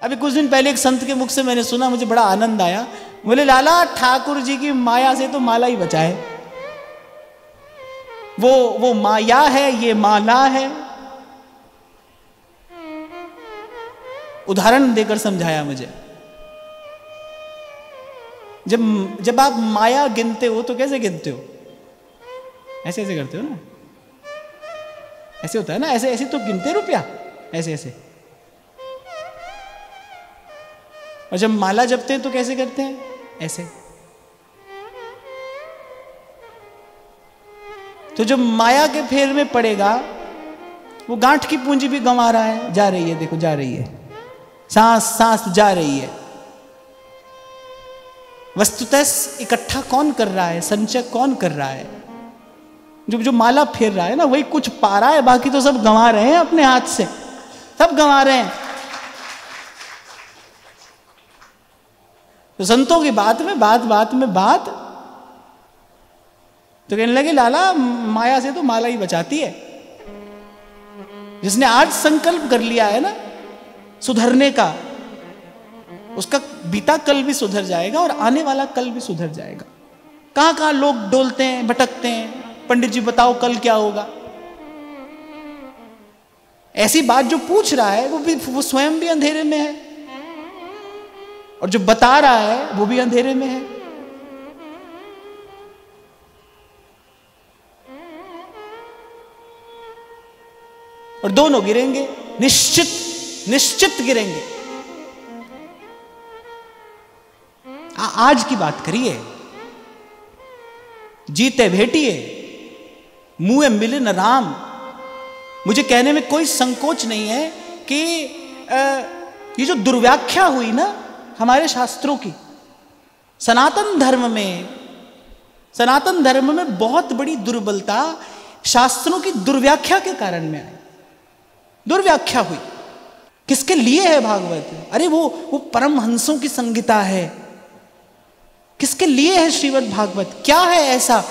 अभी कुछ दिन पहले एक संत के मुख से मैंने सुना, मुझे बड़ा आनंद आया। बोले लाला ठाकुर जी की माया से तो माला ही बचा है, वो माया है, ये माला है। उदाहरण देकर समझाया मुझे। जब आप माया गिनते हो तो कैसे गिनते हो? ऐसे ऐसे करते हो ना, ऐसे होता है ना, ऐसे ऐसे तो गिनते रुपया, ऐसे ऐसे। और जब माला जपते हैं तो कैसे करते हैं? ऐसे। तो जो माया के फेर में पड़ेगा वो गांठ की पूंजी भी गंवा रहा है। जा रही है, देखो जा रही है, सांस सांस जा रही है। वस्तुतः इकट्ठा कौन कर रहा है, संचय कौन कर रहा है? जो माला फेर रहा है ना, वही कुछ पा रहा है, बाकी तो सब गंवा रहे हैं अपने हाथ से, सब गंवा रहे हैं। तो संतों की बात में बात तो कहने लगे लाला माया से तो माला ही बचाती है। जिसने आज संकल्प कर लिया है ना सुधरने का, उसका बीता कल भी सुधर जाएगा और आने वाला कल भी सुधर जाएगा। कहां कहां लोग डोलते हैं, भटकते हैं, पंडित जी बताओ कल क्या होगा। ऐसी बात जो पूछ रहा है वो स्वयं भी अंधेरे में है, और जो बता रहा है वो भी अंधेरे में है। और दोनों गिरेंगे, निश्चित गिरेंगे। आज की बात करिए, जीते भेटिए, मुंह मिले न राम। मुझे कहने में कोई संकोच नहीं है कि ये जो दुर्व्याख्या हुई ना हमारे शास्त्रों की, सनातन धर्म में बहुत बड़ी दुर्बलता शास्त्रों की दुर्व्याख्या के कारण में आई। दुर्व्याख्या हुई। किसके लिए है भागवत? अरे वो परमहंसों की संगीता है। किसके लिए है श्रीमद् भागवत? क्या है ऐसा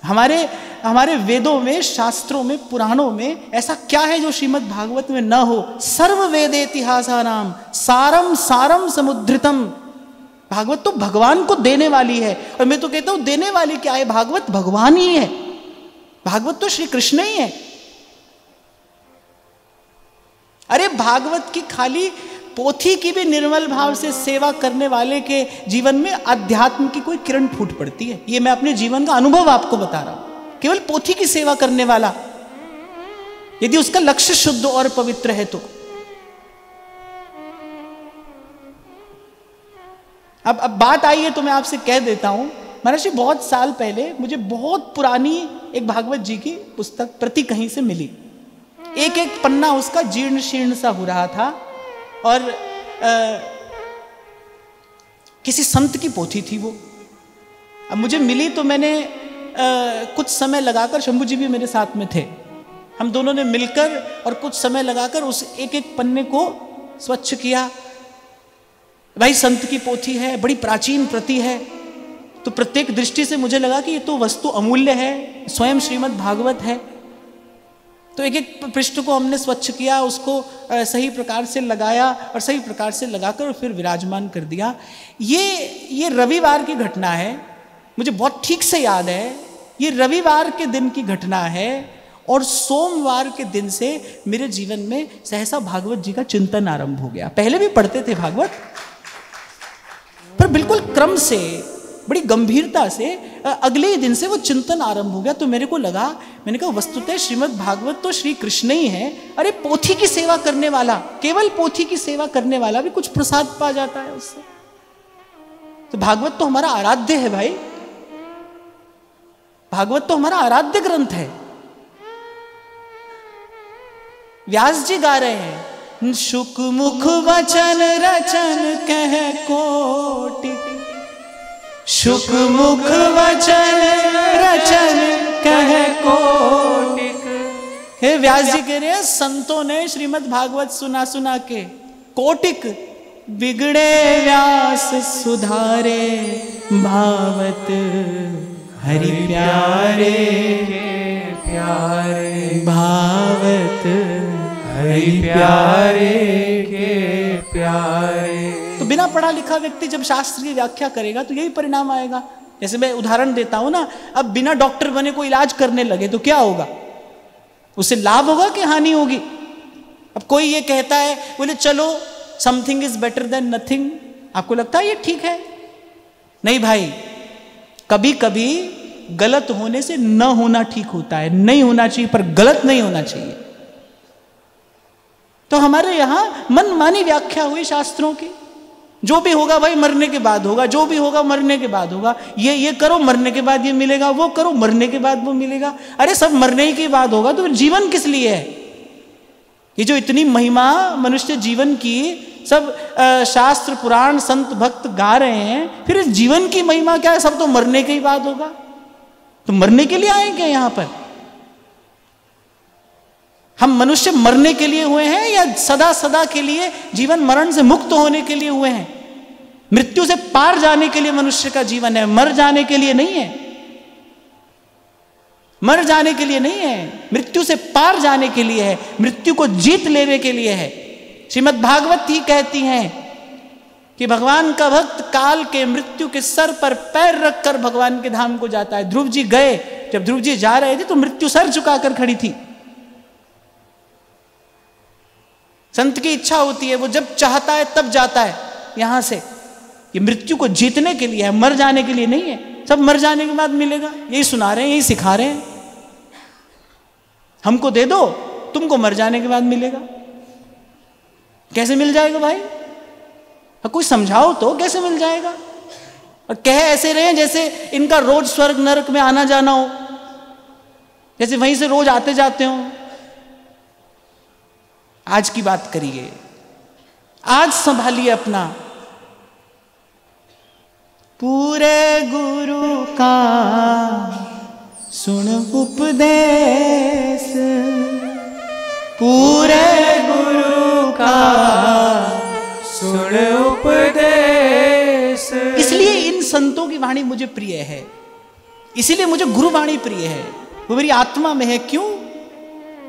हमारे वेदों में, शास्त्रों में, पुराणों में ऐसा क्या है जो श्रीमद् भागवत में न हो? सर्व वेदेतिहासानाम सारम सारम समुद्रितम। भागवत तो भगवान को देने वाली है। और मैं तो कहता हूं देने वाली क्या है? भागवत भगवान ही है। भागवत तो श्री कृष्ण ही है। अरे भागवत की खाली पोथी की भी निर्मल भाव से सेवा करने वाले के जीवन में अध्यात्म की कोई किरण फूट पड़ती है। ये मैं अपने जीवन का अनुभव आपको बता रहा हूं। केवल पोथी की सेवा करने वाला, यदि उसका लक्ष्य शुद्ध और पवित्र है तो। अब बात आई है तो मैं आपसे कह देता हूं, महाराज जी बहुत साल पहले मुझे बहुत पुरानी एक भागवत जी की पुस्तक प्रति कहीं से मिली। एक एक पन्ना उसका जीर्ण शीर्ण सा हो रहा था, और किसी संत की पोथी थी वो। अब मुझे मिली तो मैंने कुछ समय लगाकर, शंभू जी भी मेरे साथ में थे, हम दोनों ने मिलकर और कुछ समय लगाकर उस एक एक पन्ने को स्वच्छ किया। भाई संत की पोथी है, बड़ी प्राचीन प्रति है, तो प्रत्येक दृष्टि से मुझे लगा कि ये तो वस्तु अमूल्य है, स्वयं श्रीमद् भागवत है। तो एक एक पृष्ठ को हमने स्वच्छ किया, उसको सही प्रकार से लगाया और सही प्रकार से लगाकर फिर विराजमान कर दिया। ये रविवार की घटना है, मुझे बहुत ठीक से याद है। ये रविवार के दिन की घटना है, और सोमवार के दिन से मेरे जीवन में सहसा भागवत जी का चिंतन आरंभ हो गया। पहले भी पढ़ते थे भागवत, पर बिल्कुल क्रम से, बड़ी गंभीरता से अगले ही दिन से वो चिंतन आरंभ हो गया। तो मेरे को लगा, मैंने कहा वस्तुतः श्रीमद् भागवत तो श्री कृष्ण ही है। अरे पोथी की सेवा करने वाला, केवल पोथी की सेवा करने वाला भी कुछ प्रसाद पा जाता है उससे। तो भागवत तो हमारा आराध्य है भाई, भागवत तो हमारा आराध्य ग्रंथ है। व्यास जी गा रहे हैं, शुक मुख वचन रचन कह कोटि, शुक मुख वचन रचन कह कोटिक। हे व्यास जी कह रहे हैं संतों ने श्रीमद् भागवत सुना सुना के कोटिक बिगड़े व्यास सुधारे भावत हरि प्यारे प्यारे भावत हरि प्यारे के प्यारे। तो बिना पढ़ा लिखा व्यक्ति जब शास्त्र की व्याख्या करेगा तो यही परिणाम आएगा। जैसे मैं उदाहरण देता हूं ना, अब बिना डॉक्टर बने कोई इलाज करने लगे तो क्या होगा? उससे लाभ होगा कि हानि होगी? अब कोई ये कहता है, बोले चलो something is better than nothing, आपको लगता है ये ठीक है? नहीं भाई, कभी कभी गलत होने से न होना ठीक होता है। नहीं होना चाहिए पर गलत नहीं होना चाहिए। तो हमारे यहां मनमानी व्याख्या हुई शास्त्रों की, जो भी होगा भाई मरने के बाद होगा, जो भी होगा मरने के बाद होगा, ये करो मरने के बाद ये मिलेगा, वो करो मरने के बाद वो मिलेगा। अरे सब मरने के बाद होगा तो जीवन किस लिए है? ये जो इतनी महिमा मनुष्य जीवन की सब शास्त्र पुराण संत भक्त गा रहे हैं, फिर इस जीवन की महिमा क्या है? सब तो मरने के ही बाद होगा। तो मरने के लिए आए क्या यहां पर? हम मनुष्य मरने के लिए हुए हैं या सदा सदा के लिए जीवन मरण से मुक्त होने के लिए हुए हैं? मृत्यु से पार जाने के लिए मनुष्य का जीवन है, मर जाने के लिए नहीं है। मर जाने के लिए नहीं है, मृत्यु से पार जाने के लिए है, मृत्यु को जीत लेने के लिए है। श्रीमद् भागवत ही कहती हैं कि भगवान का भक्त काल के मृत्यु के सर पर पैर रखकर भगवान के धाम को जाता है। ध्रुव जी गए, जब ध्रुव जी जा रहे थे तो मृत्यु सर झुकाकर खड़ी थी। संत की इच्छा होती है, वो जब चाहता है तब जाता है यहां से। ये मृत्यु को जीतने के लिए है, मर जाने के लिए नहीं है। सब मर जाने के बाद मिलेगा, यही सुना रहे हैं, यही सिखा रहे हैं। हमको दे दो, तुमको मर जाने के बाद मिलेगा। कैसे मिल जाएगा भाई? कोई समझाओ तो कैसे मिल जाएगा? और कह ऐसे रहे जैसे इनका रोज स्वर्ग नरक में आना जाना हो, जैसे वहीं से रोज आते जाते हो। आज की बात करिए, आज संभालिए अपना। पूरे गुरु का सुन उपदेश, पूरे गुरु का सुन उपदेश। इसलिए इन संतों की वाणी मुझे प्रिय है, इसीलिए मुझे गुरुवाणी प्रिय है। वो मेरी आत्मा में है। क्यों?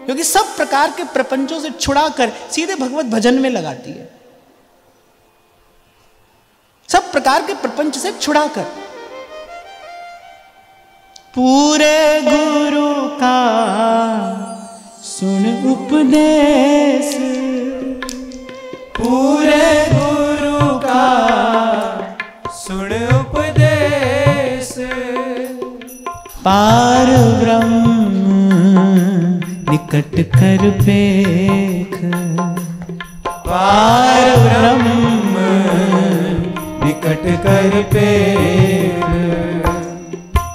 क्योंकि सब प्रकार के प्रपंचों से छुड़ाकर सीधे भगवत भजन में लगाती है। सब प्रकार के प्रपंच से छुड़ाकर। पूरे गुरु का सुन उपदेश, पूरे गुरु का सुन उपदेश। पार ब्रह्म निकट कर पेख, पार ब्रह्म निकट कर पेख।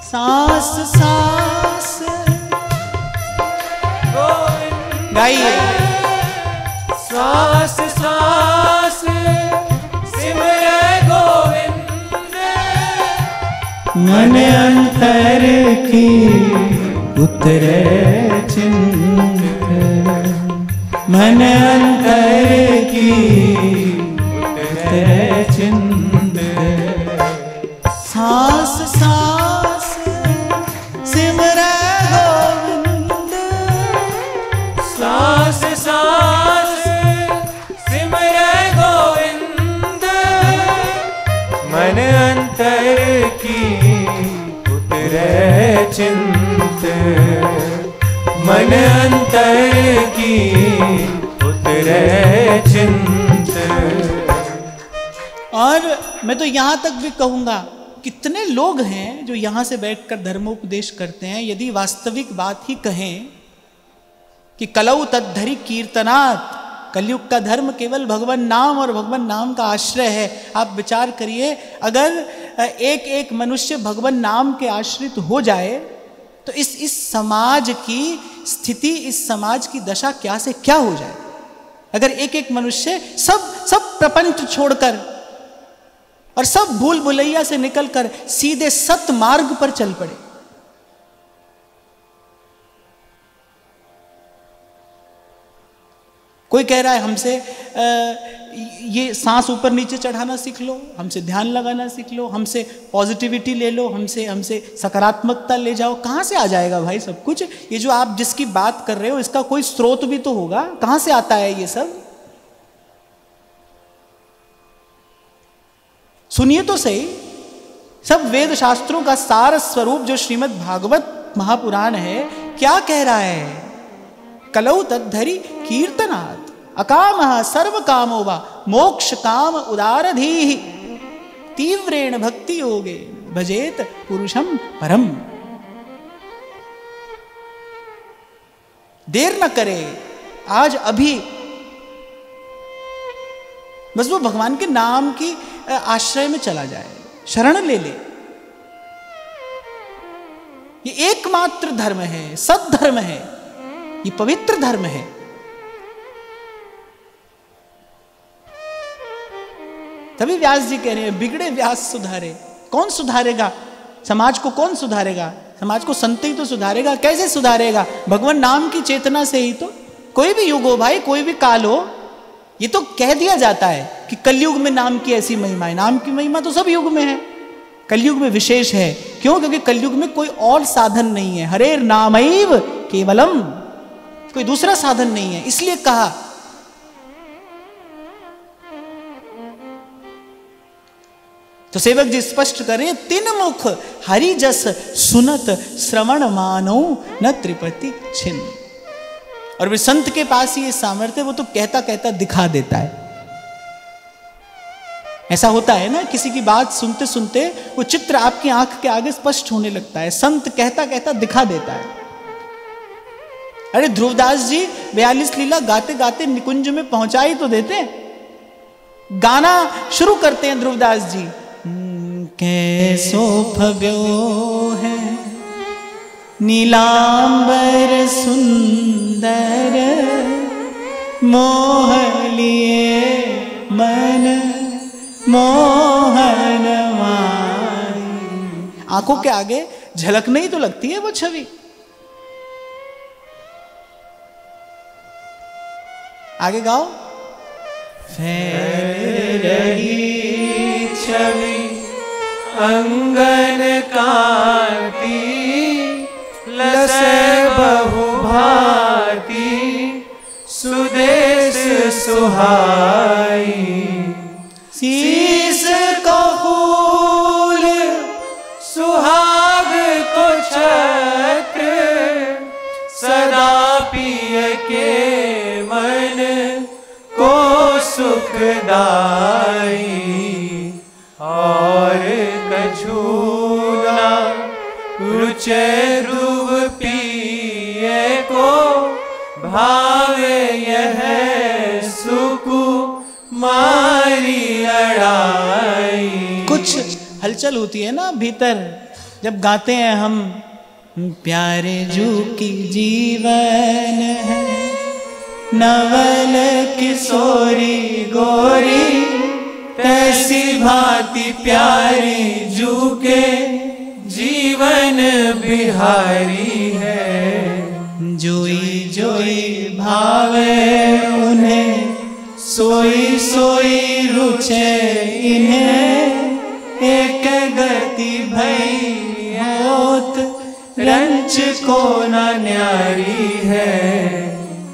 सांस सांस गाइए, सांस सांस सिमरे गोविंद। मन अंतर की उतरे चिंत, मन अंतर की उतरे चिंत। सांस सांस सिमरे गोविंद, सांस सांस सिमरे गोविंद। मन अंतर की उतरे चिंत, मन अंतर की उतरे चिंत। और मैं तो यहां तक भी कहूंगा, कितने लोग हैं जो यहां से बैठकर धर्मोपदेश करते हैं। यदि वास्तविक बात ही कहें कि कलौ तद्धरि कीर्तनात्, कलयुग का धर्म केवल भगवान नाम और भगवान नाम का आश्रय है। आप विचार करिए, अगर एक एक मनुष्य भगवान नाम के आश्रित हो जाए तो इस समाज की स्थिति, इस समाज की दशा क्या से क्या हो जाए। अगर एक एक मनुष्य सब प्रपंच छोड़कर और सब भूल भुलैया से निकलकर सीधे सत मार्ग पर चल पड़े। कोई कह रहा है हमसे ये सांस ऊपर नीचे चढ़ाना सीख लो, हमसे ध्यान लगाना सीख लो, हमसे पॉजिटिविटी ले लो, हमसे सकारात्मकता ले जाओ। कहाँ से आ जाएगा भाई सब कुछ? ये जो आप जिसकी बात कर रहे हो इसका कोई स्रोत भी तो होगा। कहाँ से आता है ये सब? सुनिए तो सही, सब वेद शास्त्रों का सार स्वरूप जो श्रीमद् भागवत महापुराण है क्या कह रहा है? कलौ तद्धरि कीर्तनात् अकामः सर्व कामो वा मोक्ष काम उदारधीः तीव्रेण भक्ति योगे भजेत पुरुषम परम। देर न करे, आज अभी बस वो भगवान के नाम की आश्रय में चला जाए, शरण ले ले। ये एकमात्र धर्म है, सद्धर्म है, ये पवित्र धर्म है। तभी व्यास जी कह रहे हैं बिगड़े व्यास सुधारे। कौन सुधारेगा समाज को? कौन सुधारेगा समाज को? संत ही तो सुधारेगा। कैसे सुधारेगा? भगवान नाम की चेतना से ही तो। कोई भी युग हो भाई, कोई भी काल हो, ये तो कह दिया जाता है कि कलयुग में नाम की ऐसी महिमा है। नाम की महिमा तो सब युग में है, कलयुग में विशेष है। क्यों? क्योंकि कलयुग में कोई और साधन नहीं है। हरेर नामैव केवलम, कोई दूसरा साधन नहीं है, इसलिए कहा। तो सेवक जी स्पष्ट करें, तीन मुख हरि जस सुनत श्रवण मानो न त्रिपति छिन्न। और वे संत के पास ये सामर्थ्य, वो तो कहता कहता दिखा देता है। ऐसा होता है ना, किसी की बात सुनते सुनते वो चित्र आपकी आंख के आगे स्पष्ट होने लगता है। संत कहता कहता दिखा देता है। अरे ध्रुवदास जी 42 लीला गाते गाते निकुंज में पहुंचा ही तो देते। गाना शुरू करते हैं ध्रुवदास जी, कैसो फव्यो है नीलांबर सुंदर, मोह लिए मन मोहन माई। आंखों के आगे झलकने ही तो लगती है वो छवि। आगे गाओ। फैल रही छवि अंगन कांति, लसै बहु भांति सुदेश सुहाई। शीस को फूल सुहाग को छत्र, सदा पिय के मन को सुखदाई। और कछु ना रुचे ध्रुव पिए को, भावे यह सुकुमारी अड़ाई। कुछ हलचल होती है ना भीतर जब गाते हैं हम, प्यारे जू की जीवन है नवल किशोरी गोरी, तैसी भांति प्यारी जू के जीवन बिहारी है। जोई जोई भावे उन्हें, सोई सोई रुचे इन्हें, एक गति भई होत रंच को न न्यारी है।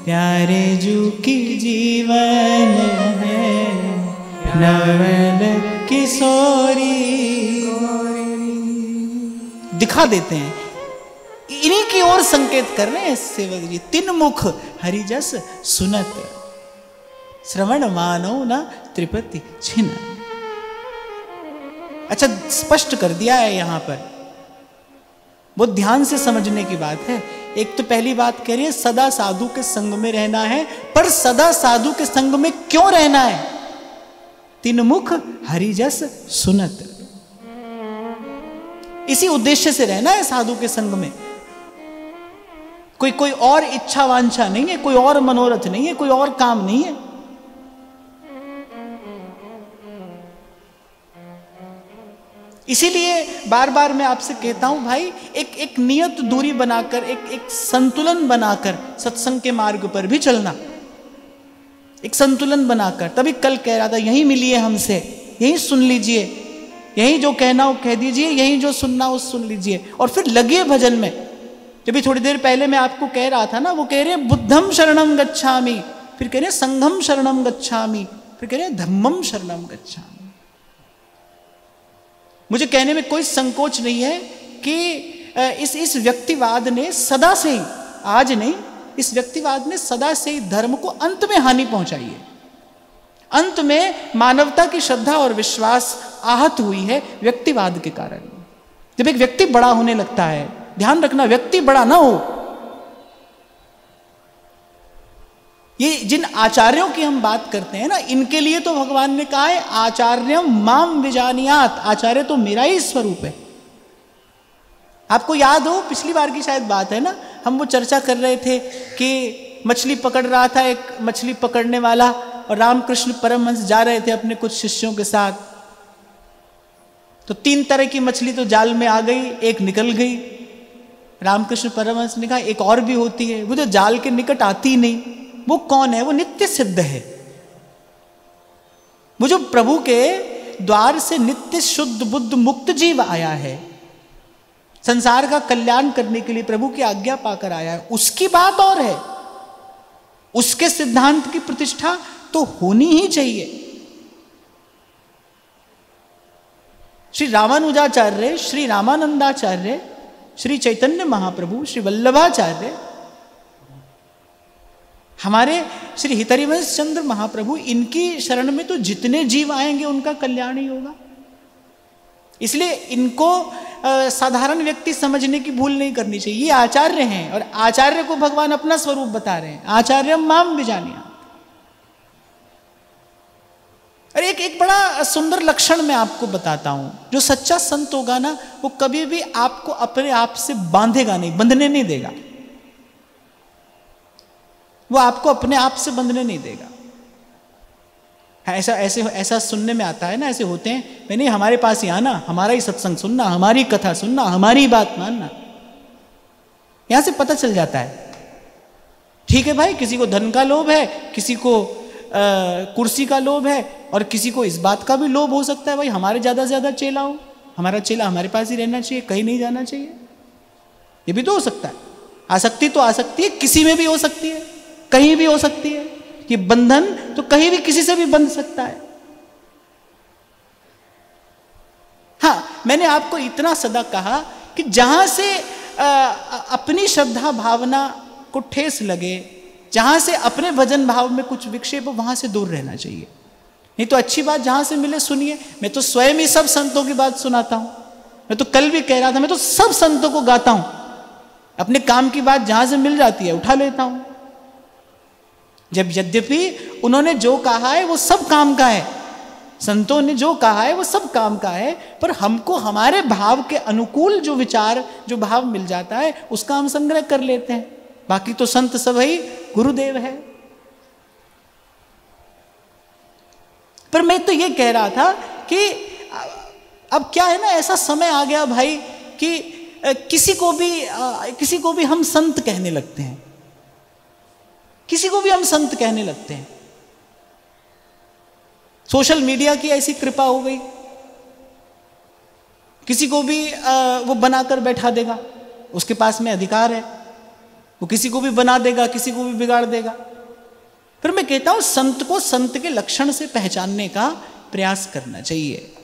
प्यारे जू की जीवन है नवल किशोरी। दिखा देते हैं, इन्हीं की ओर संकेत कर रहे हैं सेवक जी। तीन मुख हरिजस सुनत, श्रवण मानो न त्रिपति छिन्न। अच्छा, स्पष्ट कर दिया है यहां पर, बहुत ध्यान से समझने की बात है। एक तो पहली बात कह रही है सदा साधु के संग में रहना है, पर सदा साधु के संग में क्यों रहना है? तीन मुख हरिजस सुनत, इसी उद्देश्य से रहना है साधु के संग में। कोई और इच्छा वांछा नहीं है, कोई और मनोरथ नहीं है, कोई और काम नहीं है। इसीलिए बार बार मैं आपसे कहता हूं भाई, एक नियत दूरी बनाकर, एक संतुलन बनाकर सत्संग के मार्ग पर भी चलना, एक संतुलन बनाकर। तभी कल कह रहा था, यही मिलिए हमसे, यही सुन लीजिए, यही जो कहना हो कह दीजिए, यही जो सुनना हो सुन लीजिए, और फिर लगिए भजन में। जब भी थोड़ी देर पहले मैं आपको कह रहा था ना, वो कह रहे बुद्धम शरणम गच्छामि, फिर कह रहे संघम शरणम गच्छामि, फिर कह रहे धम्मम शरणम गच्छामि। मुझे कहने में कोई संकोच नहीं है कि इस व्यक्तिवाद ने सदा से ही, आज नहीं, इस व्यक्तिवाद ने सदा से ही धर्म को अंत में हानि पहुंचाई है। अंत में मानवता की श्रद्धा और विश्वास आहत हुई है व्यक्तिवाद के कारण। जब एक व्यक्ति बड़ा होने लगता है, ध्यान रखना व्यक्ति बड़ा ना हो, ये जिन आचार्यों की हम बात करते हैं ना, इनके लिए तो भगवान ने कहा है आचार्यम माम विजानियात, आचार्य तो मेरा ही स्वरूप है। आपको याद हो पिछली बार की शायद बात है ना, हम वो चर्चा कर रहे थे कि मछली पकड़ रहा था एक मछली पकड़ने वाला, और रामकृष्ण परमहंस जा रहे थे अपने कुछ शिष्यों के साथ। तो 3 तरह की मछली तो जाल में आ गई, एक निकल गई। रामकृष्ण परमहंस ने कहा एक और भी होती है, वो जो जाल के निकट आती नहीं, वो कौन है? वो नित्य सिद्ध है, वो जो प्रभु के द्वार से नित्य शुद्ध बुद्ध मुक्त जीव आया है, संसार का कल्याण करने के लिए प्रभु की आज्ञा पाकर आया है, उसकी बात और है। उसके सिद्धांत की प्रतिष्ठा तो होनी ही चाहिए। श्री रामानुजाचार्य, श्री रामानंदाचार्य, श्री चैतन्य महाप्रभु, श्री वल्लभाचार्य, हमारे श्री हितरिवंश चंद्र महाप्रभु, इनकी शरण में तो जितने जीव आएंगे उनका कल्याण ही होगा। इसलिए इनको साधारण व्यक्ति समझने की भूल नहीं करनी चाहिए। ये आचार्य हैं और आचार्य को भगवान अपना स्वरूप बता रहे हैं, आचार्य माम विजानिया। और एक बड़ा सुंदर लक्षण मैं आपको बताता हूं, जो सच्चा संत होगा ना, वो कभी भी आपको अपने आप से बांधेगा नहीं, बंधने नहीं देगा। वो आपको अपने आप से बंधने नहीं देगा। ऐसा सुनने में आता है ना, ऐसे होते हैं, नहीं हमारे पास ही आना, हमारा ही सत्संग सुनना, हमारी कथा सुनना, हमारी बात मानना। यहां से पता चल जाता है, ठीक है भाई, किसी को धन का लोभ है, किसी को कुर्सी का लोभ है, और किसी को इस बात का भी लोभ हो सकता है, भाई हमारे ज्यादा से ज्यादा चेला हो, हमारा चेला हमारे पास ही रहना चाहिए, कहीं नहीं जाना चाहिए। ये भी तो हो सकता है। आसक्ति तो आसक्ति है, किसी में भी हो सकती है, कहीं भी हो सकती है। ये बंधन तो कहीं भी किसी से भी बंध सकता है। हाँ, मैंने आपको इतना सदा कहा कि जहां से अपनी श्रद्धा भावना को ठेस लगे, जहां से अपने भजन भाव में कुछ विक्षेप हो, वहां से दूर रहना चाहिए। नहीं तो अच्छी बात जहां से मिले सुनिए। मैं तो स्वयं ही सब संतों की बात सुनाता हूं। मैं तो कल भी कह रहा था, मैं तो सब संतों को गाता हूं। अपने काम की बात जहां से मिल जाती है उठा लेता हूं। जब यद्यपि उन्होंने जो कहा है वो सब काम का है, संतों ने जो कहा है वो सब काम का है, पर हमको हमारे भाव के अनुकूल जो विचार, जो भाव मिल जाता है, उसका हम संग्रह कर लेते हैं। बाकी तो संत सब ही गुरुदेव है। पर मैं तो ये कह रहा था कि अब क्या है ना, ऐसा समय आ गया भाई कि किसी को भी हम संत कहने लगते हैं, किसी को भी हम संत कहने लगते हैं। सोशल मीडिया की ऐसी कृपा हो गई, किसी को भी वो बनाकर बैठा देगा, उसके पास में अधिकार है, वो किसी को भी बना देगा, किसी को भी बिगाड़ देगा। फिर मैं कहता हूं संत को संत के लक्षण से पहचानने का प्रयास करना चाहिए।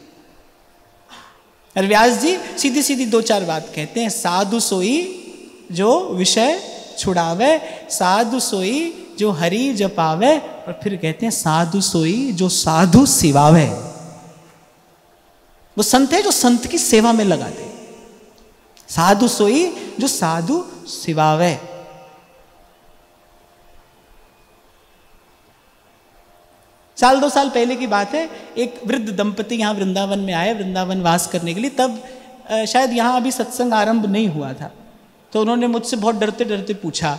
और व्यास जी सीधी सीधी 2-4 बात कहते हैं, साधु सोई जो विषय छुड़ावे, साधु सोई जो हरि जपावे, और फिर कहते हैं साधु सोई जो साधु सिवावे। वो संत है जो संत की सेवा में लगा दे। साधु सोई जो साधु सिवावे। साल 2 साल पहले की बात है, एक वृद्ध दंपति यहाँ वृंदावन में आए, वृंदावन वास करने के लिए। तब शायद यहाँ अभी सत्संग आरंभ नहीं हुआ था। तो उन्होंने मुझसे बहुत डरते डरते पूछा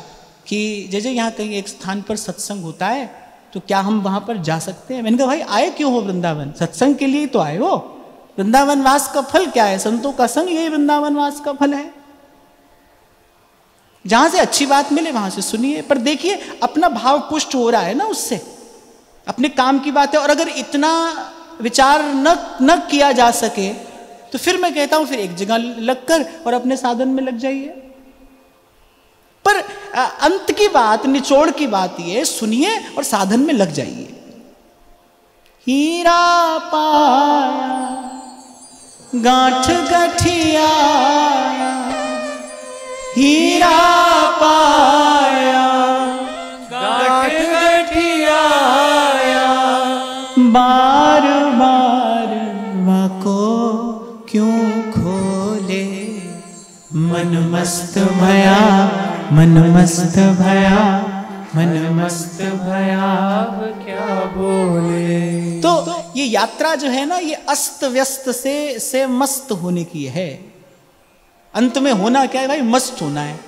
कि जैसे यहाँ कहीं एक स्थान पर सत्संग होता है, तो क्या हम वहाँ पर जा सकते हैं? मैंने कहा भाई आए क्यों हो वृंदावन? सत्संग के लिए तो आए हो। वृंदावन वास का फल क्या है? संतों का संग, यही वृंदावन वास का फल है। जहाँ से अच्छी बात मिले वहाँ से सुनिए, पर देखिए अपना भाव पुष्ट हो रहा है ना उससे, अपने काम की बात है। और अगर इतना विचार न किया जा सके तो फिर मैं कहता हूं फिर एक जगह लगकर और अपने साधन में लग जाइए। पर अंत की बात, निचोड़ की बात ये, सुनिए और साधन में लग जाइए। हीरा पाया गांठ गठिया हीरा पाया, गांठ गठिया बार बार वाको क्यों खोले, मन मस्त भया, मन मस्त भया, मन मस्त भया। अब क्या बोले। तो ये यात्रा जो है ना, ये अस्त व्यस्त से मस्त होने की है। अंत में होना क्या है भाई? मस्त होना है।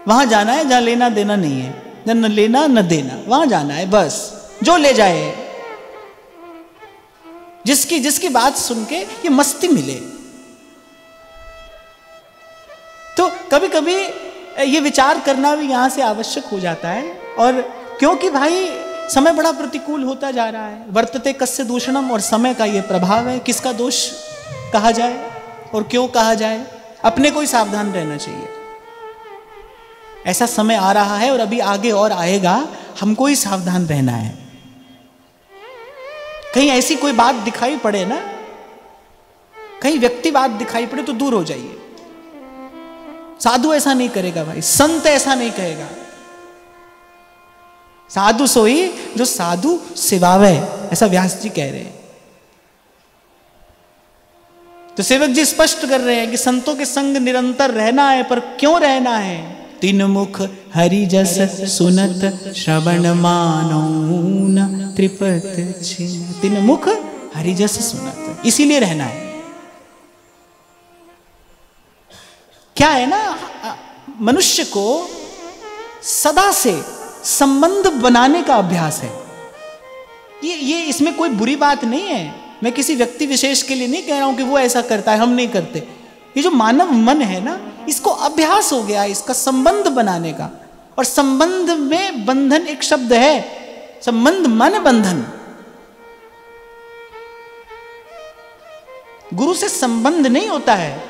वहां जाना है जहां लेना देना नहीं है, जहां न लेना न देना, वहां जाना है बस। जो ले जाए, जिसकी बात सुन के ये मस्ती मिले। तो कभी कभी ये विचार करना भी यहां से आवश्यक हो जाता है। और क्योंकि भाई समय बड़ा प्रतिकूल होता जा रहा है, वर्तते कस्य दूषणम, और समय का ये प्रभाव है। किसका दोष कहा जाए और क्यों कहा जाए? अपने को ही सावधान रहना चाहिए। ऐसा समय आ रहा है और अभी आगे और आएगा, हमको ही सावधान रहना है। कहीं ऐसी कोई बात दिखाई पड़े ना, कहीं व्यक्तिवाद दिखाई पड़े तो दूर हो जाइए। साधु ऐसा नहीं करेगा भाई, संत ऐसा नहीं कहेगा। साधु सोई जो साधु सिवावे, ऐसा व्यास जी कह रहे हैं। तो सेवक जी स्पष्ट कर रहे हैं कि संतों के संग निरंतर रहना है, पर क्यों रहना है? तीन मुख हरि जस सुनत, श्रवण मानो न त्रिपत छिन। तीन मुख हरि जस सुनत, इसीलिए रहना है। क्या है ना, मनुष्य को सदा से संबंध बनाने का अभ्यास है। ये इसमें कोई बुरी बात नहीं है। मैं किसी व्यक्ति विशेष के लिए नहीं कह रहा हूं कि वो ऐसा करता है, हम नहीं करते। ये जो मानव मन है ना, इसको अभ्यास हो गया है इसका संबंध बनाने का। और संबंध में बंधन एक शब्द है, संबंध मन बंधन। गुरु से संबंध नहीं होता है,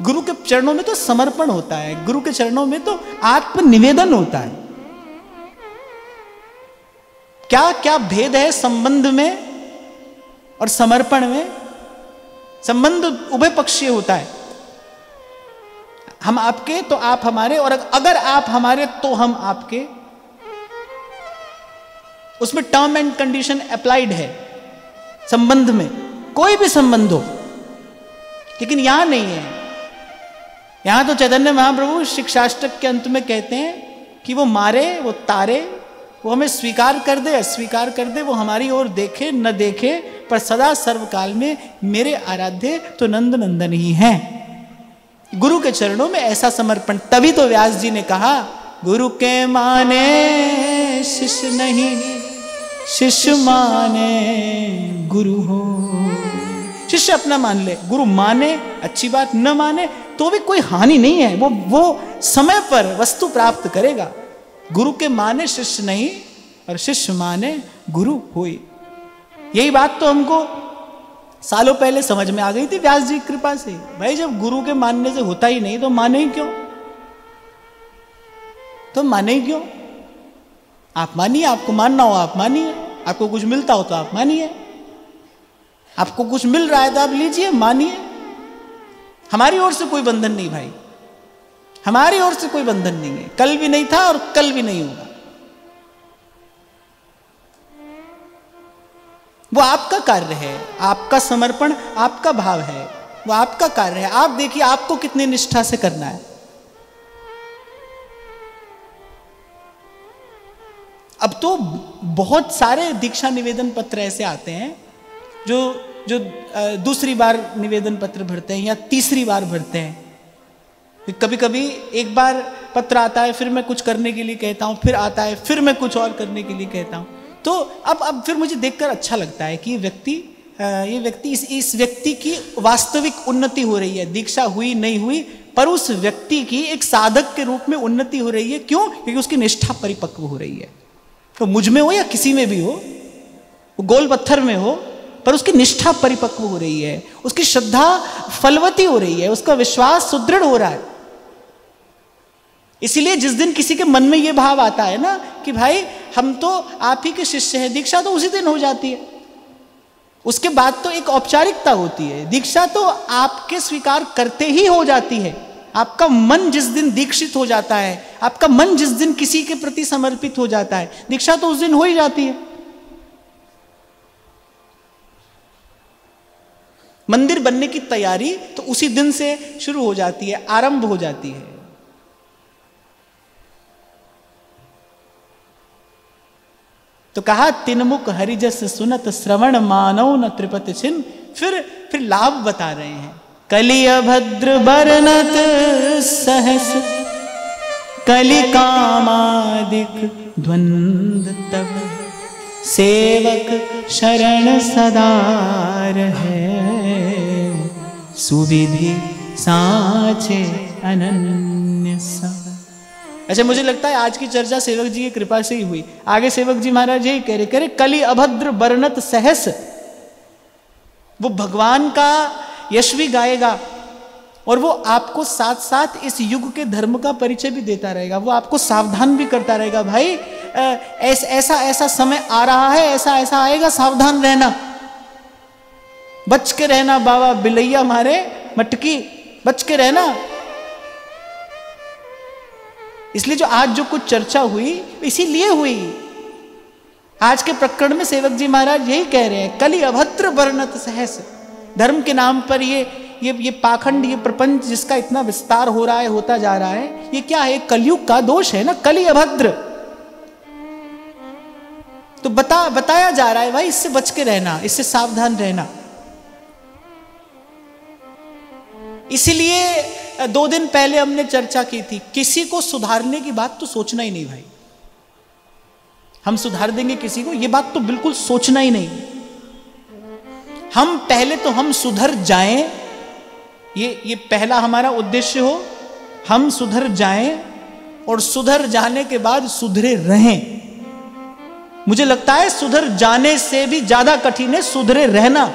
गुरु के चरणों में तो समर्पण होता है, गुरु के चरणों में तो आत्मनिवेदन होता है। क्या क्या भेद है संबंध में और समर्पण में? संबंध उभय पक्षीय होता है, हम आपके तो आप हमारे, और अगर आप हमारे तो हम आपके। उसमें टर्म एंड कंडीशन अप्लाइड है संबंध में, कोई भी संबंध हो। लेकिन यहां नहीं है। यहां तो चैतन्य महाप्रभु शिक्षाष्टक के अंत में कहते हैं कि वो मारे, वो तारे, वो हमें स्वीकार कर दे, अस्वीकार कर दे, वो हमारी ओर देखे न देखे, पर सदा सर्वकाल में मेरे आराध्य तो नंद नंदन ही हैं। गुरु के चरणों में ऐसा समर्पण। तभी तो व्यास जी ने कहा, गुरु के माने शिष्य नहीं, शिष्य माने गुरु हो। शिष्य अपना मान ले, गुरु माने अच्छी बात, न माने तो भी कोई हानि नहीं है। वो समय पर वस्तु प्राप्त करेगा। गुरु के माने शिष्य नहीं, और शिष्य माने गुरु होई। यही बात तो हमको सालों पहले समझ में आ गई थी व्यास जी की कृपा से। भाई जब गुरु के मानने से होता ही नहीं तो माने ही क्यों? तो माने ही क्यों? आप मानिए, आपको मानना हो आप मानिए, आपको कुछ मिलता हो तो आप मानिए, आपको कुछ मिल रहा है तो आप लीजिए, मानिए। हमारी ओर से कोई बंधन नहीं भाई, हमारी ओर से कोई बंधन नहीं है। कल भी नहीं था और कल भी नहीं होगा। वो आपका कार्य है, आपका समर्पण, आपका भाव है, वो आपका कार्य है। आप देखिए आपको कितनी निष्ठा से करना है। अब तो बहुत सारे दीक्षा निवेदन पत्र ऐसे आते हैं जो दूसरी बार निवेदन पत्र भरते हैं या तीसरी बार भरते हैं। कभी कभी एक बार पत्र आता है, फिर मैं कुछ करने के लिए कहता हूं, फिर आता है, फिर मैं कुछ और करने के लिए कहता हूं। तो अब फिर मुझे देखकर अच्छा लगता है कि ये व्यक्ति इस व्यक्ति की वास्तविक उन्नति हो रही है। दीक्षा हुई नहीं हुई, पर उस व्यक्ति की एक साधक के रूप में उन्नति हो रही है। क्यों? क्योंकि उसकी निष्ठा परिपक्व हो रही है। तो मुझ में हो या किसी में भी हो, वो गोल पत्थर में हो, पर उसकी निष्ठा परिपक्व हो रही है, उसकी श्रद्धा फलवती हो रही है, उसका विश्वास सुदृढ़ हो रहा है। इसीलिए जिस दिन किसी के मन में यह भाव आता है ना कि भाई हम तो आप ही के शिष्य हैं, दीक्षा तो उसी दिन हो जाती है। उसके बाद तो एक औपचारिकता होती है। दीक्षा तो आपके स्वीकार करते ही हो जाती है। आपका मन जिस दिन दीक्षित हो जाता है, आपका मन जिस दिन किसी के प्रति समर्पित हो जाता है, दीक्षा तो उस दिन हो ही जाती है। मंदिर बनने की तैयारी तो उसी दिन से शुरू हो जाती है, आरंभ हो जाती है। तो कहा तिनमुख हरिजस सुनत श्रवण मानव न त्रिपति छिन। फिर लाभ बता रहे हैं। कलि अभद्र बरनत सहस कलि कामादिक द्वंद्व तब सेवक शरण सदा रहे सुविधि साचे अनन्य सब। अच्छा, मुझे लगता है आज की चर्चा सेवक जी की कृपा से ही हुई। आगे सेवक जी महाराज यही कह रहे कलि अभद्र बरनत सहस। वो भगवान का यश भी गाएगा और वो आपको साथ साथ इस युग के धर्म का परिचय भी देता रहेगा। वो आपको सावधान भी करता रहेगा, भाई ऐसा समय आ रहा है, ऐसा आएगा, सावधान रहना, बच के रहना, बाबा बिलैया मारे मटकी, बच के रहना। इसलिए जो आज जो कुछ चर्चा हुई इसीलिए हुई। आज के प्रकरण में सेवक जी महाराज यही कह रहे हैं, कलि अभद्र बरनत सहस। धर्म के नाम पर ये पाखंड, ये प्रपंच जिसका इतना विस्तार हो रहा है, होता जा रहा है, ये क्या है? कलयुग का दोष है ना, कलि अभद्र। तो बताया जा रहा है भाई, इससे बच के रहना, इससे सावधान रहना। इसीलिए 2 दिन पहले हमने चर्चा की थी, किसी को सुधारने की बात तो सोचना ही नहीं भाई। हम सुधार देंगे किसी को, ये बात तो बिल्कुल सोचना ही नहीं। हम पहले तो हम सुधर जाएं, ये पहला हमारा उद्देश्य हो। हम सुधर जाएं और सुधर जाने के बाद सुधरे रहें। मुझे लगता है सुधर जाने से भी ज्यादा कठिन है सुधरे रहना।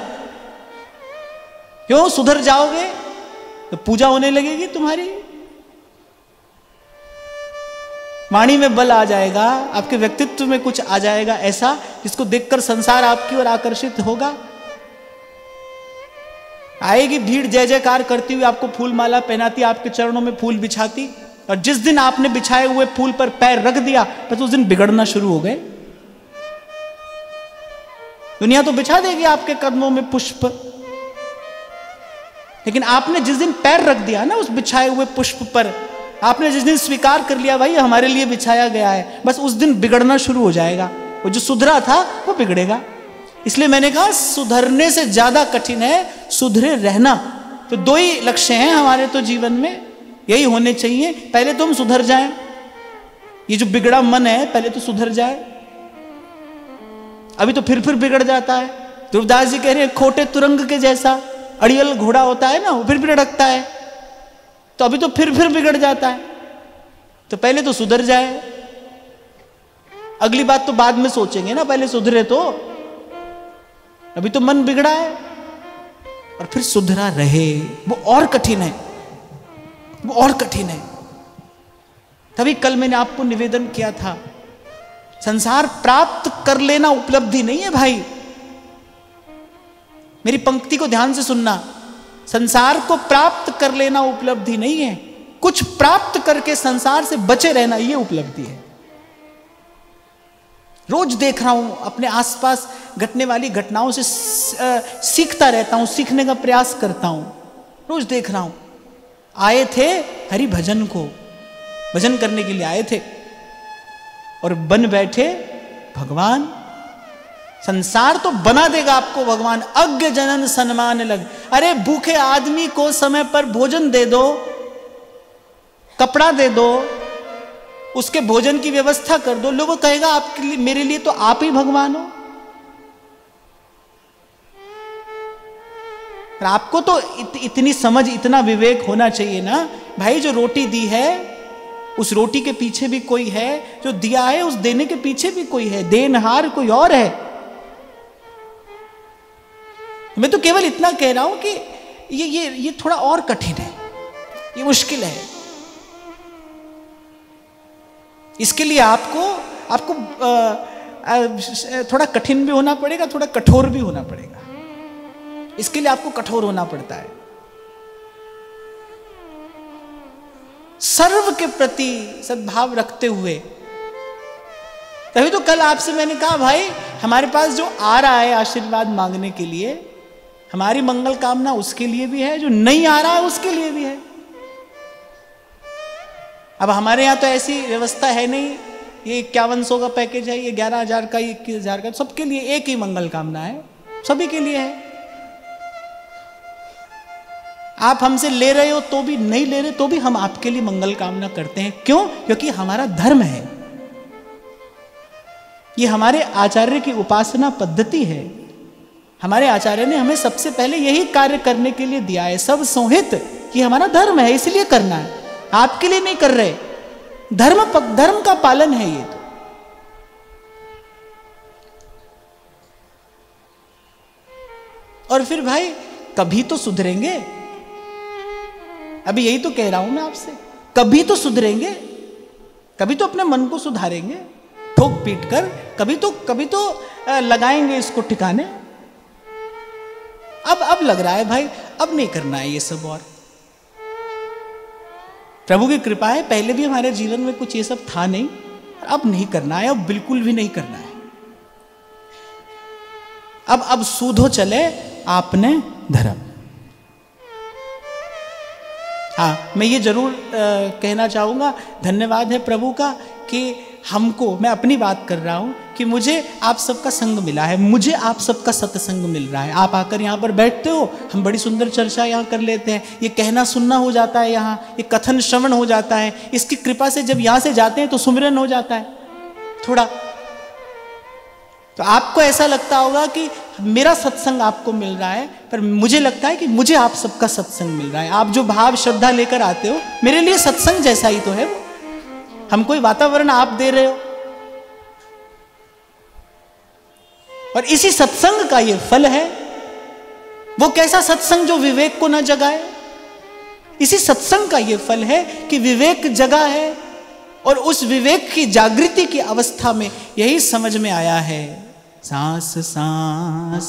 क्यों? सुधर जाओगे तो पूजा होने लगेगी तुम्हारी, वाणी में बल आ जाएगा, आपके व्यक्तित्व में कुछ आ जाएगा ऐसा जिसको देखकर संसार आपकी ओर आकर्षित होगा। आएगी भीड़ जय जयकार करती हुई, आपको फूल माला पहनाती, आपके चरणों में फूल बिछाती, और जिस दिन आपने बिछाए हुए फूल पर पैर रख दिया बस उस दिन बिगड़ना शुरू हो गए। दुनिया तो बिछा देगी आपके कदमों में पुष्प, लेकिन आपने जिस दिन पैर रख दिया ना उस बिछाए हुए पुष्प पर, आपने जिस दिन स्वीकार कर लिया भाई हमारे लिए बिछाया गया है, बस उस दिन बिगड़ना शुरू हो जाएगा। वो जो सुधरा था वो बिगड़ेगा। इसलिए मैंने कहा सुधरने से ज्यादा कठिन है सुधरे रहना। तो 2 ही लक्ष्य हैं हमारे तो जीवन में, यही होने चाहिए। पहले तो हम सुधर जाएं, ये जो बिगड़ा मन है पहले तो सुधर जाए। अभी तो फिर बिगड़ जाता है। ध्रुवदास जी कह रहे हैं खोटे तुरंग के जैसा अड़ियल घोड़ा होता है ना, वो फिर लड़कता है, तो अभी तो फिर बिगड़ जाता है। तो पहले तो सुधर जाए, अगली बात तो बाद में सोचेंगे ना, पहले सुधरे तो। अभी तो मन बिगड़ा है और फिर सुधरा रहे, वो और कठिन है, वो और कठिन है। तभी कल मैंने आपको निवेदन किया था, संसार प्राप्त कर लेना उपलब्धि नहीं है भाई। मेरी पंक्ति को ध्यान से सुनना, संसार को प्राप्त कर लेना उपलब्धि नहीं है, कुछ प्राप्त करके संसार से बचे रहना ये उपलब्धि है। रोज देख रहा हूं अपने आसपास घटने वाली घटनाओं से सीखता रहता हूं, सीखने का प्रयास करता हूं। रोज देख रहा हूं, आए थे हरि भजन को, भजन करने के लिए आए थे और बन बैठे भगवान। संसार तो बना देगा आपको भगवान, अज्ञ जनन सन्मान लग। अरे भूखे आदमी को समय पर भोजन दे दो, कपड़ा दे दो, उसके भोजन की व्यवस्था कर दो, लोगों कहेगा आपके लिए, मेरे लिए तो आप ही भगवान हो। पर आपको तो इतनी समझ, इतना विवेक होना चाहिए ना भाई, जो रोटी दी है उस रोटी के पीछे भी कोई है, जो दिया है उस देने के पीछे भी कोई है, देनहार कोई और है। मैं तो केवल इतना कह रहा हूं कि ये थोड़ा और कठिन है, ये मुश्किल है। इसके लिए आपको थोड़ा कठिन भी होना पड़ेगा, थोड़ा कठोर भी होना पड़ेगा। इसके लिए आपको कठोर होना पड़ता है। सर्व के प्रति सद्भाव रखते हुए, तभी तो कल आपसे मैंने कहा भाई हमारे पास जो आ रहा है आशीर्वाद मांगने के लिए, हमारी मंगल कामना उसके लिए भी है, जो नहीं आ रहा है उसके लिए भी है। अब हमारे यहां तो ऐसी व्यवस्था है नहीं, ये 5100 का पैकेज है, ये 11,000 का, ये 21,000 का, सबके लिए एक ही मंगल कामना है, सभी के लिए है। आप हमसे ले रहे हो तो भी, नहीं ले रहे तो भी हम आपके लिए मंगल कामना करते हैं। क्यों? क्योंकि हमारा धर्म है, ये हमारे आचार्य की उपासना पद्धति है। हमारे आचार्य ने हमें सबसे पहले यही कार्य करने के लिए दिया है, सब संहित, कि हमारा धर्म है इसलिए करना है, आपके लिए नहीं कर रहे। धर्म का पालन है ये तो। और फिर भाई कभी तो सुधरेंगे, अभी यही तो कह रहा हूं मैं आपसे, कभी तो सुधरेंगे, कभी तो अपने मन को सुधारेंगे ठोक पीट कर, कभी तो लगाएंगे इसको ठिकाने। अब लग रहा है भाई अब नहीं करना है ये सब, और प्रभु की कृपा है, पहले भी हमारे जीवन में कुछ ये सब था नहीं, अब नहीं करना है, अब बिल्कुल भी नहीं करना है। अब सूधो चले आपने धर्म। हाँ, मैं ये जरूर कहना चाहूंगा, धन्यवाद है प्रभु का कि हमको, मैं अपनी बात कर रहा हूं, कि मुझे आप सबका संग मिला है, मुझे आप सबका सत्संग मिल रहा है। आप आकर यहाँ पर बैठते हो, हम बड़ी सुंदर चर्चा यहाँ कर लेते हैं, ये कहना सुनना हो जाता है, यहाँ ये कथन श्रवण हो जाता है। इसकी कृपा से जब यहाँ से जाते हैं तो सुमिरन हो जाता है थोड़ा। तो आपको ऐसा लगता होगा कि मेरा सत्संग आपको मिल रहा है, पर मुझे लगता है कि मुझे आप सबका सत्संग मिल रहा है। आप जो भाव श्रद्धा लेकर आते हो, मेरे लिए सत्संग जैसा ही तो है वो। हम कोई वातावरण आप दे रहे हो, और इसी सत्संग का ये फल है। वो कैसा सत्संग जो विवेक को न जगाए, इसी सत्संग का ये फल है कि विवेक जगा है, और उस विवेक की जागृति की अवस्था में यही समझ में आया है, सांस सांस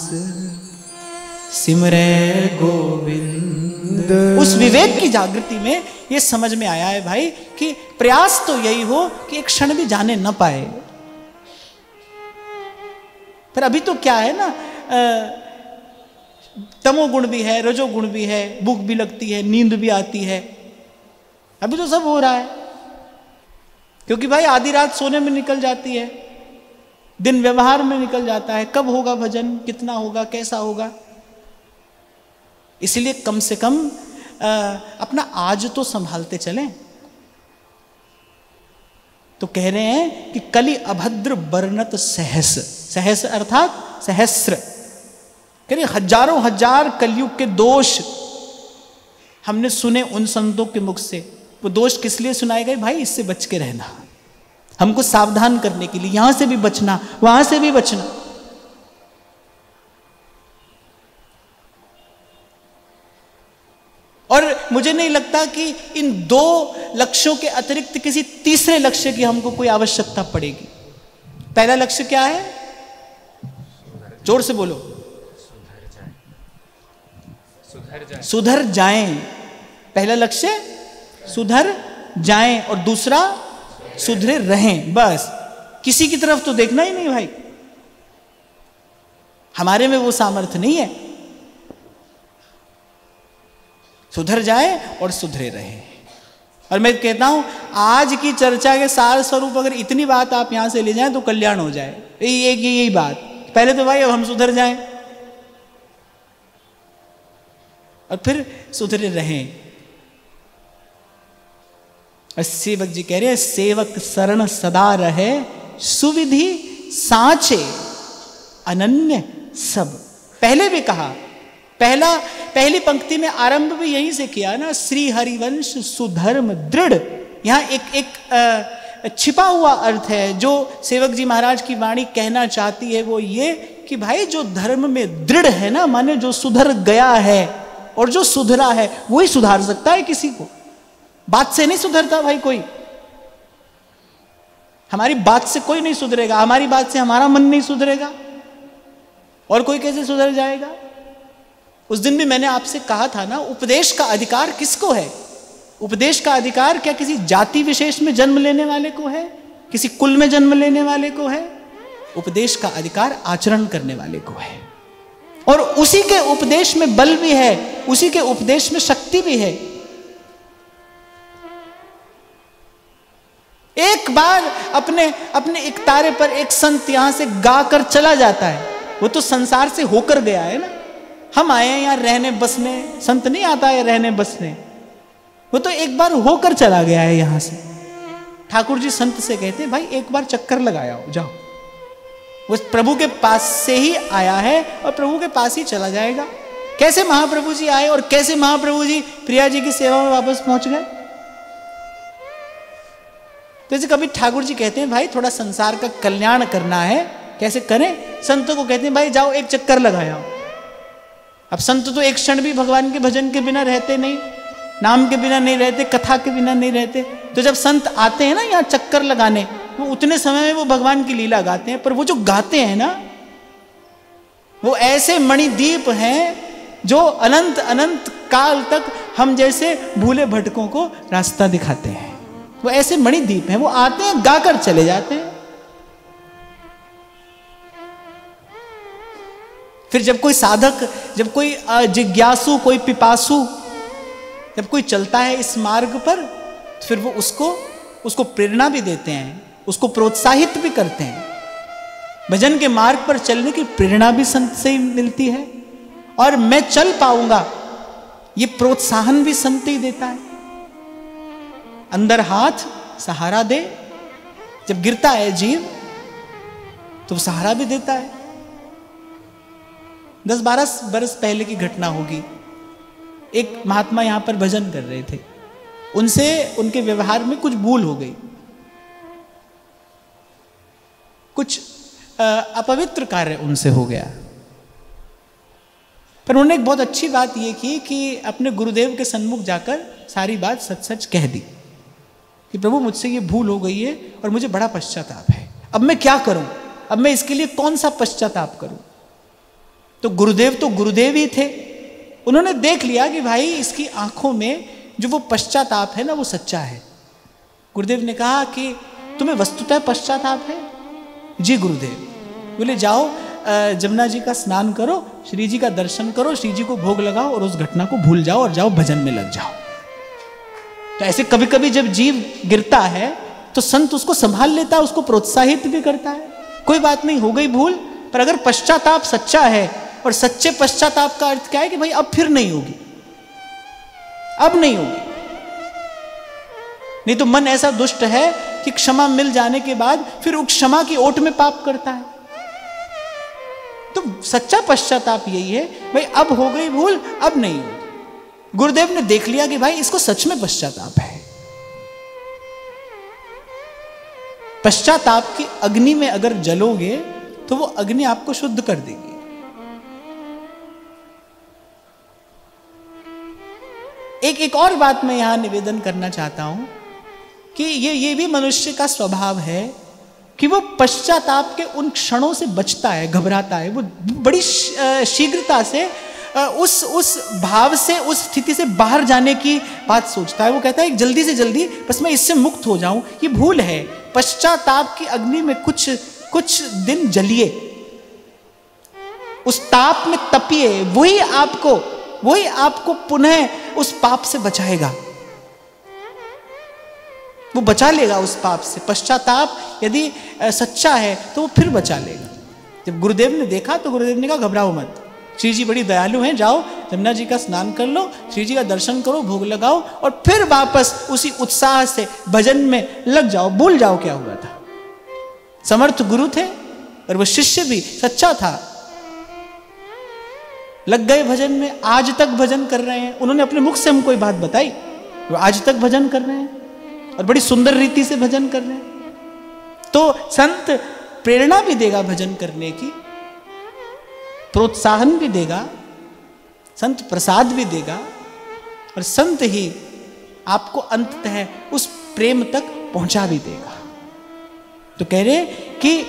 सिमरे गोविंद। उस विवेक की जागृति में यह समझ में आया है भाई कि प्रयास तो यही हो कि एक क्षण भी जाने न पाए। पर अभी तो क्या है ना, तमोगुण भी है, रजोगुण भी है, भूख भी लगती है, नींद भी आती है, अभी तो सब हो रहा है। क्योंकि भाई आधी रात सोने में निकल जाती है, दिन व्यवहार में निकल जाता है, कब होगा भजन, कितना होगा, कैसा होगा। इसलिए कम से कम अपना आज तो संभालते चलें। तो कह रहे हैं कि कली अभद्र बरनत सहस, सहस अर्थात सहस्र, कह रहे हजारों हजार कलयुग के दोष हमने सुने उन संतों के मुख से। वो दोष किस लिए सुनाए गए भाई? इससे बच के रहना, हमको सावधान करने के लिए, यहां से भी बचना, वहां से भी बचना। और मुझे नहीं लगता कि इन दो लक्ष्यों के अतिरिक्त किसी तीसरे लक्ष्य की हमको कोई आवश्यकता पड़ेगी। पहला लक्ष्य क्या है? जोर से बोलो। सुधर जाएं। पहला लक्ष्य सुधर जाएं, और दूसरा सुधरे रहें। बस, किसी की तरफ तो देखना ही नहीं भाई, हमारे में वो सामर्थ्य नहीं है। सुधर जाए और सुधरे रहे। और मैं कहता हूं आज की चर्चा के सार स्वरूप अगर इतनी बात आप यहां से ले जाएं तो कल्याण हो जाए। यही बात, पहले तो भाई अब हम सुधर जाएं और फिर सुधरे रहें। और सेवक जी कह रहे हैं, सेवक शरण सदा रहे, सुविधि सांचे अनन्य सब। पहले भी कहा, पहली पंक्ति में आरंभ भी यहीं से किया ना, श्री हरिवंश सुधर्म दृढ़। यहां एक छिपा हुआ अर्थ है जो सेवक जी महाराज की वाणी कहना चाहती है, वो ये कि भाई जो धर्म में दृढ़ है ना, माने जो सुधर गया है और जो सुधरा है, वही सुधार सकता है किसी को। बात से नहीं सुधरता भाई कोई, हमारी बात से कोई नहीं सुधरेगा, हमारी बात से हमारा मन नहीं सुधरेगा, और कोई कैसे सुधर जाएगा? उस दिन भी मैंने आपसे कहा था ना, उपदेश का अधिकार किसको है? उपदेश का अधिकार क्या किसी जाति विशेष में जन्म लेने वाले को है, किसी कुल में जन्म लेने वाले को है? उपदेश का अधिकार आचरण करने वाले को है। और उसी के उपदेश में बल भी है, उसी के उपदेश में शक्ति भी है। एक बार अपने एक तारे पर एक संत यहां से गाकर चला जाता है, वो तो संसार से होकर गया है ना। हम आए हैं यहां रहने बसने, संत नहीं आता है रहने बसने, वो तो एक बार होकर चला गया है यहां से। ठाकुर जी संत से कहते हैं, भाई एक बार चक्कर लगाया जाओ। वो प्रभु के पास से ही आया है और प्रभु के पास ही चला जाएगा। कैसे महाप्रभु जी आए और कैसे महाप्रभु जी प्रिया जी की सेवा में वापस पहुंच गए। जैसे कभी ठाकुर जी कहते हैं, भाई थोड़ा संसार का कल्याण करना है, कैसे करें? संतों को कहते हैं, भाई जाओ एक चक्कर लगाओ। अब संत तो एक क्षण भी भगवान के भजन के बिना रहते नहीं, नाम के बिना नहीं रहते, कथा के बिना नहीं रहते। तो जब संत आते हैं ना यहाँ चक्कर लगाने, वो उतने समय में वो भगवान की लीला गाते हैं, पर वो जो गाते हैं ना, वो ऐसे मणिदीप हैं जो अनंत अनंत काल तक हम जैसे भूले भटकों को रास्ता दिखाते हैं। वो ऐसे मणिदीप हैं, वो आते हैं गाकर चले जाते हैं। फिर जब कोई साधक, जब कोई जिज्ञासु, कोई पिपासु, जब कोई चलता है इस मार्ग पर, तो फिर वो उसको प्रेरणा भी देते हैं, उसको प्रोत्साहित भी करते हैं। भजन के मार्ग पर चलने की प्रेरणा भी संत से ही मिलती है, और मैं चल पाऊंगा ये प्रोत्साहन भी संत ही देता है। अंदर हाथ सहारा दे, जब गिरता है जीव तो सहारा भी देता है। 10-12 बरस पहले की घटना होगी। एक महात्मा यहां पर भजन कर रहे थे, उनसे उनके व्यवहार में कुछ भूल हो गई, कुछ अपवित्र कार्य उनसे हो गया। पर उन्होंने एक बहुत अच्छी बात यह की कि अपने गुरुदेव के सन्मुख जाकर सारी बात सच सच कह दी कि प्रभु मुझसे ये भूल हो गई है और मुझे बड़ा पश्चाताप है, अब मैं क्या करूं, अब मैं इसके लिए कौन सा पश्चाताप करूं। तो गुरुदेव ही थे, उन्होंने देख लिया कि भाई इसकी आंखों में जो वो पश्चाताप है ना वो सच्चा है। गुरुदेव ने कहा कि तुम्हें वस्तुतः पश्चाताप है? जी गुरुदेव। बोले जाओ जमुना जी का स्नान करो, श्री जी का दर्शन करो, श्री जी को भोग लगाओ और उस घटना को भूल जाओ और जाओ भजन में लग जाओ। तो ऐसे कभी कभी जब जीव गिरता है तो संत उसको संभाल लेता है, उसको प्रोत्साहित भी करता है। कोई बात नहीं, हो गई भूल, पर अगर पश्चाताप सच्चा है, और सच्चे पश्चाताप का अर्थ क्या है कि भाई अब फिर नहीं होगी, अब नहीं होगी। नहीं तो मन ऐसा दुष्ट है कि क्षमा मिल जाने के बाद फिर उस क्षमा की ओट में पाप करता है। तो सच्चा पश्चाताप यही है, भाई अब हो गई भूल, अब नहीं होगी। गुरुदेव ने देख लिया कि भाई इसको सच में पश्चाताप है। पश्चाताप की अग्नि में अगर जलोगे तो वो अग्नि आपको शुद्ध कर देगी। एक और बात मैं यहां निवेदन करना चाहता हूं कि ये भी मनुष्य का स्वभाव है कि वो पश्चाताप के उन क्षणों से बचता है, घबराता है। वो बड़ी शीघ्रता से उस भाव से, उस स्थिति से बाहर जाने की बात सोचता है। वो कहता है जल्दी से जल्दी बस मैं इससे मुक्त हो जाऊं। ये भूल है। पश्चाताप की अग्नि में कुछ दिन जलिए, उस ताप में तपिए, वही आपको पुनः उस पाप से बचाएगा। वो बचा लेगा उस पाप से। पश्चाताप यदि सच्चा है तो वो फिर बचा लेगा। जब गुरुदेव ने देखा तो गुरुदेव ने कहा घबराओ मत, श्री जी बड़ी दयालु हैं, जाओ जमुना जी का स्नान कर लो, श्री जी का दर्शन करो, भोग लगाओ और फिर वापस उसी उत्साह से भजन में लग जाओ, भूल जाओ क्या हुआ था। समर्थ गुरु थे और वो शिष्य भी सच्चा था। लग गए भजन में, आज तक भजन कर रहे हैं। उन्होंने अपने मुख से हमको कोई बात बताई, वो आज तक भजन कर रहे हैं और बड़ी सुंदर रीति से भजन कर रहे हैं। तो संत प्रेरणा भी देगा भजन करने की, प्रोत्साहन भी देगा, संत प्रसाद भी देगा और संत ही आपको अंततः उस प्रेम तक पहुंचा भी देगा। तो कह रहे कि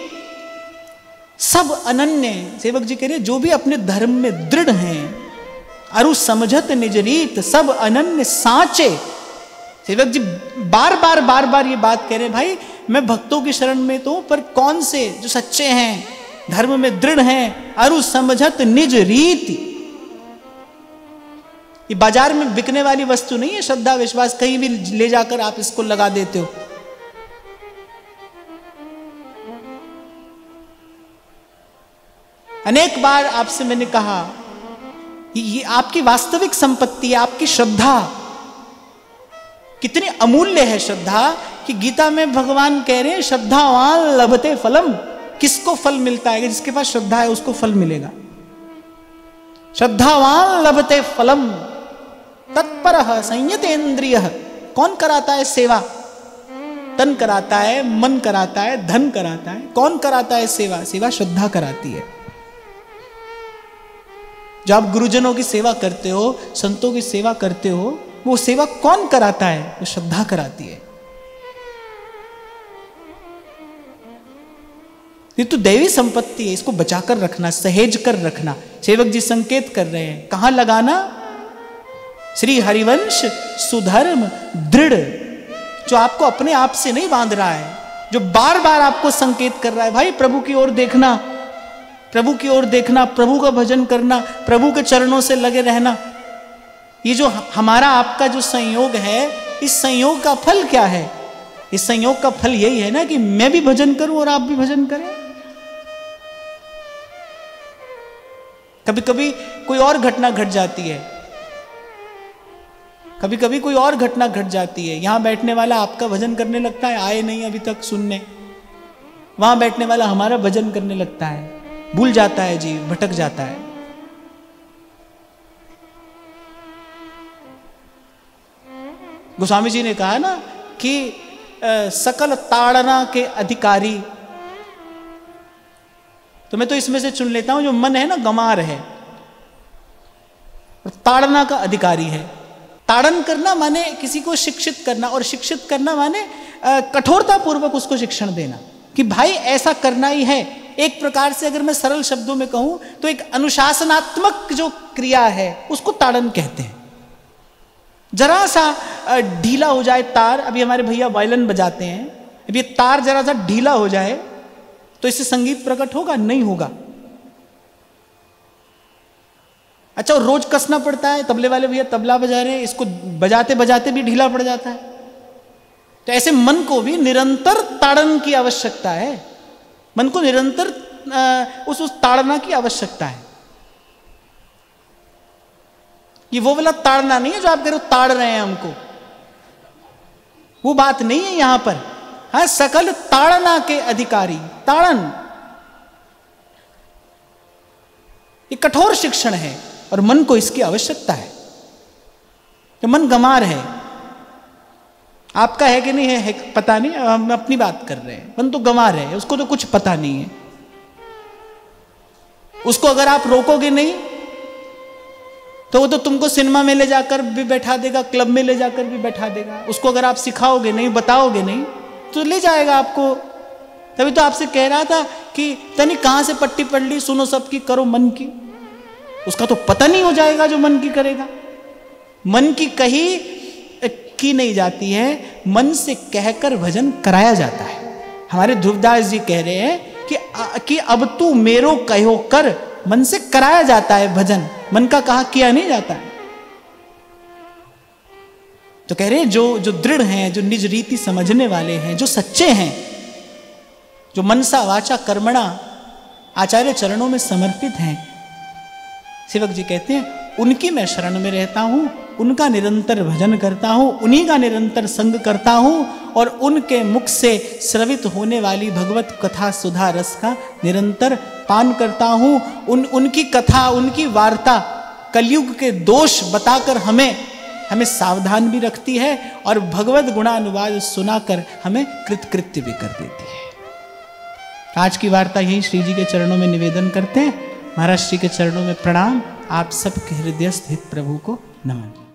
सब अनन्य, सेवक जी कह रहे जो भी अपने धर्म में दृढ़ हैं अरु समझत निज रीत सब अनन्य साचे। सेवक जी बार बार ये बात कह रहे हैं, भाई मैं भक्तों की शरण में तो, पर कौन से जो सच्चे हैं, धर्म में दृढ़ हैं। अरु समझत निज रीति, ये बाजार में बिकने वाली वस्तु नहीं है श्रद्धा विश्वास, कहीं भी ले जाकर आप इसको लगा देते हो। अनेक बार आपसे मैंने कहा ये आपकी वास्तविक संपत्ति है, आपकी श्रद्धा। कितनी अमूल्य है श्रद्धा कि गीता में भगवान कह रहे हैं श्रद्धावान लभते फलम। किसको फल मिलता है? जिसके पास श्रद्धा है उसको फल मिलेगा। श्रद्धावान लभते फलम तत्परः संयतेन्द्रियः। कौन कराता है सेवा? तन कराता है, मन कराता है, धन कराता है। कौन कराता है सेवा? सेवा श्रद्धा कराती है। जब आप गुरुजनों की सेवा करते हो, संतों की सेवा करते हो, वो सेवा कौन कराता है? वो श्रद्धा कराती है। ये तो दैवी संपत्ति है, इसको बचाकर रखना, सहेज कर रखना। सेवक जी संकेत कर रहे हैं, कहां लगाना? श्री हरिवंश सुधर्म दृढ़, जो आपको अपने आप से नहीं बांध रहा है, जो बार बार आपको संकेत कर रहा है, भाई प्रभु की ओर देखना, प्रभु की ओर देखना, प्रभु का भजन करना, प्रभु के चरणों से लगे रहना। ये जो हमारा आपका जो संयोग है, इस संयोग का फल क्या है? इस संयोग का फल यही है ना कि मैं भी भजन करूं और आप भी भजन करें। कभी कभी कोई और घटना घट जाती है, कभी कभी कोई और घटना घट जाती है। यहां बैठने वाला आपका भजन करने लगता है, आए नहीं अभी तक सुनने। वहां बैठने वाला हमारा भजन करने लगता है, भूल जाता है, जीव भटक जाता है। गोस्वामी जी ने कहा ना कि सकल ताड़ना के अधिकारी, तो मैं तो इसमें से चुन लेता हूं जो मन है ना गमार है, और ताड़ना का अधिकारी है। ताड़न करना माने किसी को शिक्षित करना, और शिक्षित करना माने कठोरता पूर्वक उसको शिक्षण देना कि भाई ऐसा करना ही है। एक प्रकार से अगर मैं सरल शब्दों में कहूं तो एक अनुशासनात्मक जो क्रिया है उसको ताड़न कहते हैं। जरा सा ढीला हो जाए तार, अभी हमारे भैया वायलिन बजाते हैं, अभी ये तार जरा सा ढीला हो जाए तो इससे संगीत प्रकट होगा? नहीं होगा। अच्छा, रोज कसना पड़ता है, तबले वाले भैया तबला बजा रहे हैं, इसको बजाते बजाते भी ढीला पड़ जाता है। तो ऐसे मन को भी निरंतर ताड़न की आवश्यकता है, मन को निरंतर उस ताड़ना की आवश्यकता है। ये वो वाला ताड़ना नहीं है जो आप कह रहे हो ताड़ रहे हैं हमको, वो बात नहीं है यहां पर। हाँ, सकल ताड़ना के अधिकारी, ताड़न ये कठोर शिक्षण है और मन को इसकी आवश्यकता है। तो मन गमार है, आपका है कि नहीं है पता नहीं, हम अपनी बात कर रहे हैं। मन तो गंवार है, उसको तो कुछ पता नहीं है। उसको अगर आप रोकोगे नहीं तो वो तो तुमको सिनेमा में ले जाकर भी बैठा देगा, क्लब में ले जाकर भी बैठा देगा। उसको अगर आप सिखाओगे नहीं, बताओगे नहीं, तो ले जाएगा आपको। तभी तो आपसे कह रहा था कि तनी कहां से पट्टी पढ़ ली, सुनो सबकी, करो मन की। उसका तो पता नहीं हो जाएगा जो मन की करेगा। मन की कही की नहीं जाती है, मन से कहकर भजन कराया जाता है। हमारे ध्रुवदास जी कह रहे हैं कि अब तू मेरो कहो कर, मन से कराया जाता है भजन, मन का कहा किया नहीं जाता है। तो कह रहे हैं जो दृढ़ हैं, जो निज रीति समझने वाले हैं, जो सच्चे हैं, जो मनसा वाचा कर्मणा आचार्य चरणों में समर्पित हैं, सेवक जी कहते हैं उनकी मैं शरण में रहता हूं, उनका निरंतर भजन करता हूं, उन्हीं का निरंतर संग करता हूं, और उनके मुख से स्रवित होने वाली भगवत कथा सुधा रस का निरंतर पान करता हूं। उनकी कथा, उनकी वार्ता कलयुग के दोष बताकर हमें सावधान भी रखती है, और भगवत गुणानुवाद सुनाकर हमें कृतकृत्य भी कर देती है। आज की वार्ता यही श्री जी के चरणों में निवेदन करते हैं। महाराज श्री के चरणों में प्रणाम। आप सबके हृदयस्थ हित प्रभु को नमन।